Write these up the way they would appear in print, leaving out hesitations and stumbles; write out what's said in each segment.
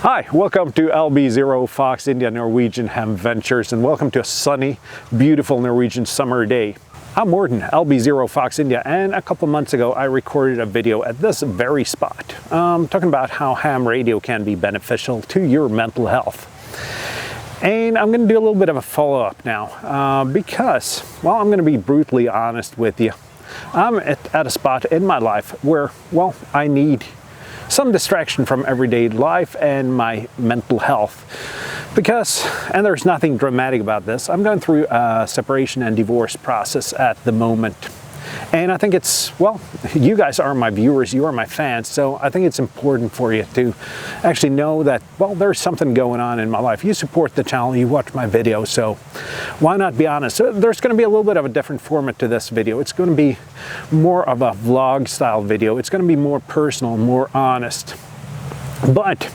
Hi, welcome to LB0 Fox India Norwegian Ham Ventures, and welcome to a sunny, beautiful Norwegian summer day. I'm Morten, LB0 Fox India, and a couple months ago I recorded a video at this very spot talking about how ham radio can be beneficial to your mental health. And I'm going to do a little bit of a follow-up now because, well, I'm going to be brutally honest with you. I'm at a spot in my life where, well, I need some distraction from everyday life and my mental health. Because, and there's nothing dramatic about this, I'm going through a separation and divorce process at the moment. And I think it's, well, you guys are my viewers, you are my fans, so I think it's important for you to actually know that, well, there's something going on in my life. You support the channel, you watch my videos, so why not be honest? So there's going to be a little bit of a different format to this video. It's going to be more of a vlog style video. It's going to be more personal, more honest. But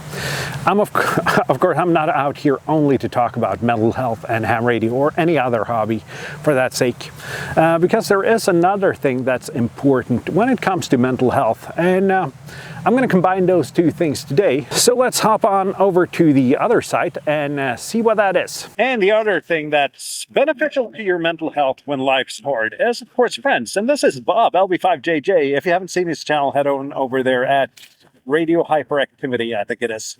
I'm of course, I'm not out here only to talk about mental health and ham radio or any other hobby for that sake, because there is another thing that's important when it comes to mental health, and I'm going to combine those two things today. So let's hop on over to the other site and see what that is. And the other thing that's beneficial to your mental health when life's hard is, of course, friends. And this is Bob, LB5JJ. If you haven't seen his channel, head on over there at Radio Hyperactivity, I think it is.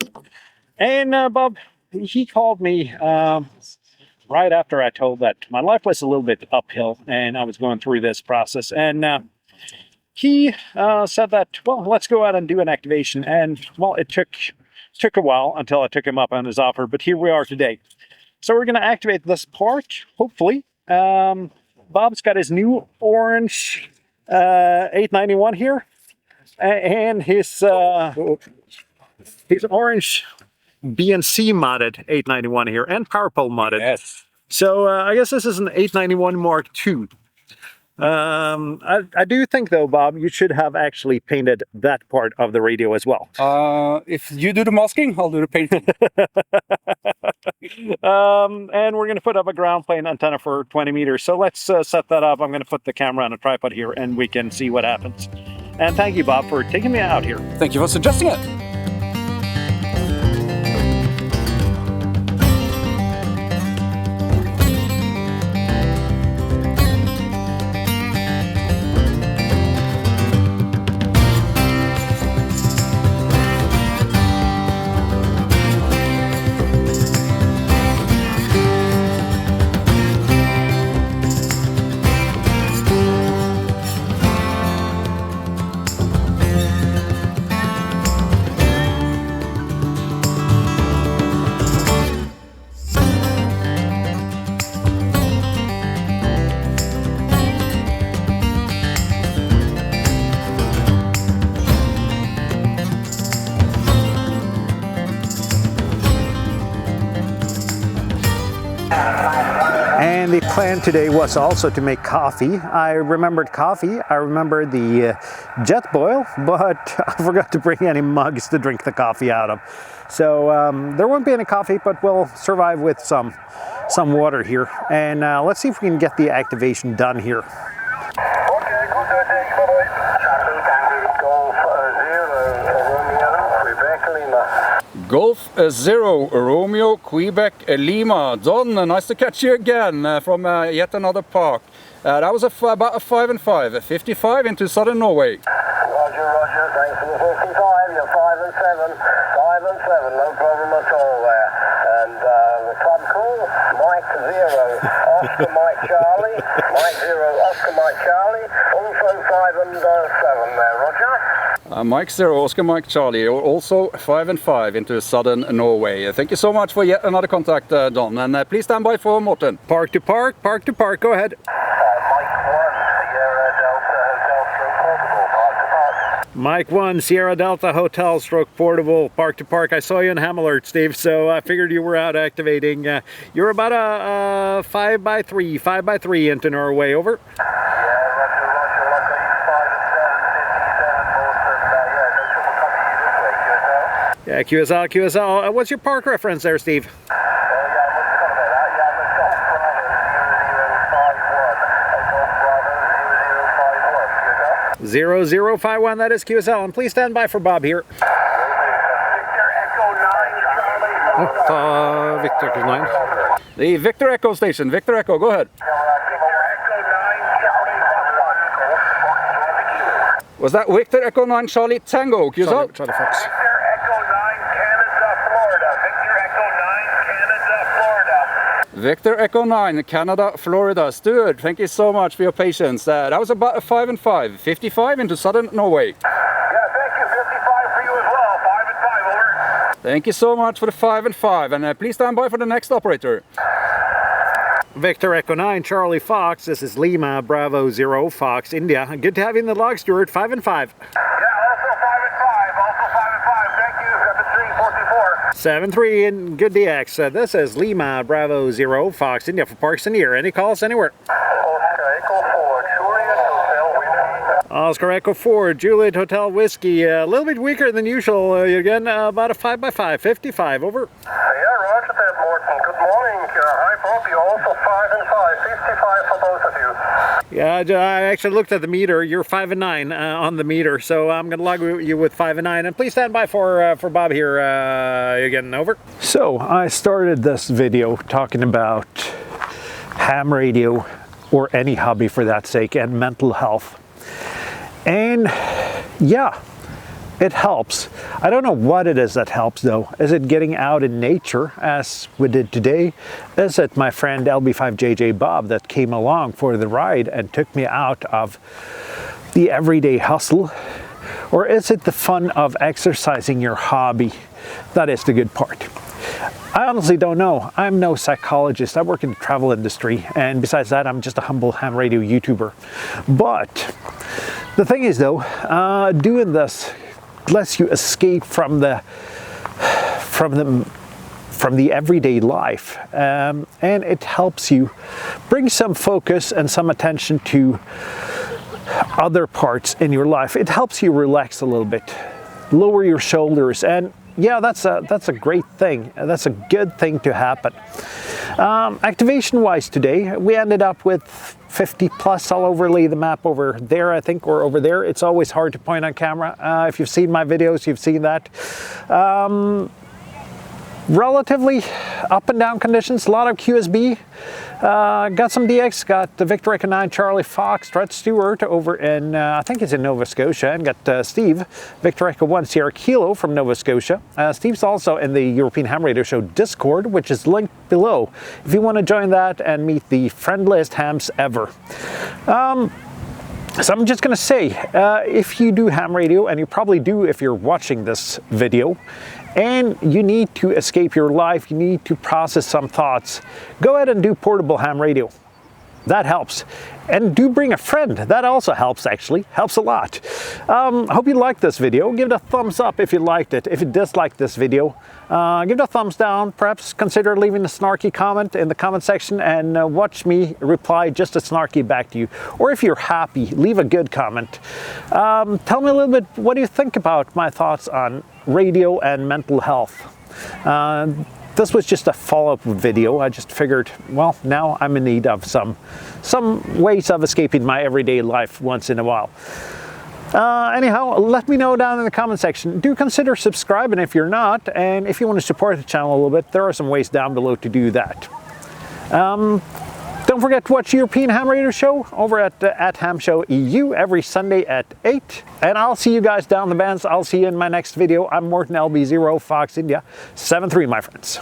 And Bob, he called me right after I told that my life was a little bit uphill and I was going through this process. And he said that, well, let's go out and do an activation. And, well, it took a while until I took him up on his offer, but here we are today. So we're going to activate this part, hopefully. Bob's got his new orange 891 here. And his orange BNC modded 891 here, and PowerPole modded. Yes. So I guess this is an 891 Mark II. I do think, though, Bob, you should have actually painted that part of the radio as well. If you do the masking, I'll do the painting. And we're going to put up a ground plane antenna for 20 meters. So let's set that up. I'm going to put the camera on a tripod here, and we can see what happens. And thank you, Bob, for taking me out here. Thank you for suggesting it. And the plan today was also to make coffee. I remembered coffee, I remembered the jet boil, but I forgot to bring any mugs to drink the coffee out of. So there won't be any coffee, but we'll survive with some water here. And let's see if we can get the activation done here. Golf 0, Romeo, Quebec, Lima. Don, nice to catch you again from yet another park. That was about a 5 and 5, 55 into southern Norway. Roger, thanks for the 55, you're 5 and 7, 5 and 7, no problem at all there. And the club call, Mike 0, Oscar Mike Charlie, Mike 0, Oscar Mike Charlie, also 5 and 7 there, Roger. Mike 0, Oscar Mike Charlie, also 5 and 5 into southern Norway. Thank you so much for yet another contact, Don. And please stand by for Morten. Park to park, go ahead. Mike 1, Sierra Delta Hotel stroke portable, park to park. I saw you in Ham Alert, Steve, so I figured you were out activating. You're about a 5x3 into Norway, over. Yeah, QSL. What's your park reference there, Steve? 0051, that is QSL, and please stand by for Bob here. Victor Echo 9 Victor Echo 9. The Victor Echo station. Victor Echo, go ahead. Was that Victor Echo 9 Charlie Tango? Charlie Fox. Victor Echo 9, Canada, Florida. Victor Echo 9, Canada, Florida. Victor Echo 9, Canada, Florida. Stuart, thank you so much for your patience. That was about a 5 and 5. 55 into southern Norway. Yeah, thank you. 55 for you as well. 5 and 5, over. Thank you so much for the 5 and 5. And please stand by for the next operator. Victor Echo 9, Charlie Fox. This is Lima, Bravo 0, Fox, India. Good to have you in the log, Stuart. 5 and 5. Yeah, also 5 and 5. Also 5 and 5. Thank you. 7344. 7-3 in good DX. This is Lima, Bravo 0, Fox, India for Parks and Ear. Any calls anywhere? Oscar Echo 4, Juliet Hotel Whiskey. Oscar Echo 4, Juliet Hotel Whiskey. A little bit weaker than usual. Again, about a 5x5, 55, over. Yeah, roger that, Morton. Good morning. Hi, Bob. You also 5 and 5. 55 for both of you. Yeah, I actually looked at the meter. You're 5 and 9 on the meter, so I'm going to log you with 5 and 9. And please stand by for Bob here again, over. So I started this video talking about ham radio, or any hobby for that sake, and mental health. And yeah, it helps. I don't know what it is that helps though. Is it getting out in nature as we did today? Is it my friend LB5JJ Bob that came along for the ride and took me out of the everyday hustle? Or is it the fun of exercising your hobby? That is the good part. I honestly don't know. I'm no psychologist. I work in the travel industry, and besides that, I'm just a humble ham radio YouTuber. But the thing is though, doing this lets you escape from the everyday life, and it helps you bring some focus and some attention to other parts in your life. It helps you relax a little bit, lower your shoulders, and yeah, that's a great thing. That's a good thing to happen. Activation wise today, we ended up with 50 plus. I'll overlay the map over there, I think, or over there. It's always hard to point on camera. If you've seen my videos, you've seen that. Relatively up and down conditions, a lot of QSB. Got some DX, got the Victor Echo 9 Charlie Fox, Stretch Stewart over in, I think it's in Nova Scotia, and got Steve, Victor Echo 1 Sierra Kilo from Nova Scotia. Steve's also in the European Ham Radio Show Discord, which is linked below if you want to join that and meet the friendliest hams ever. So I'm just going to say, if you do ham radio, and you probably do if you're watching this video, and you need to escape your life, you need to process some thoughts, go ahead and do portable ham radio. That helps. And do bring a friend. That also helps, actually. Helps a lot. Hope you liked this video. Give it a thumbs up if you liked it. If you disliked this video, give it a thumbs down. Perhaps consider leaving a snarky comment in the comment section and watch me reply just a snarky back to you. Or if you're happy, leave a good comment. Tell me a little bit, what do you think about my thoughts on radio and mental health? This was just a follow-up video. I just figured, well, now I'm in need of some ways of escaping my everyday life once in a while. Anyhow, let me know down in the comment section. Do consider subscribing if you're not, and if you want to support the channel a little bit, there are some ways down below to do that. Don't forget to watch European Ham Radio Show over at Ham Show EU every Sunday at 8. And I'll see you guys down the bands. I'll see you in my next video. I'm Morton LB0, Fox India 7-3, my friends.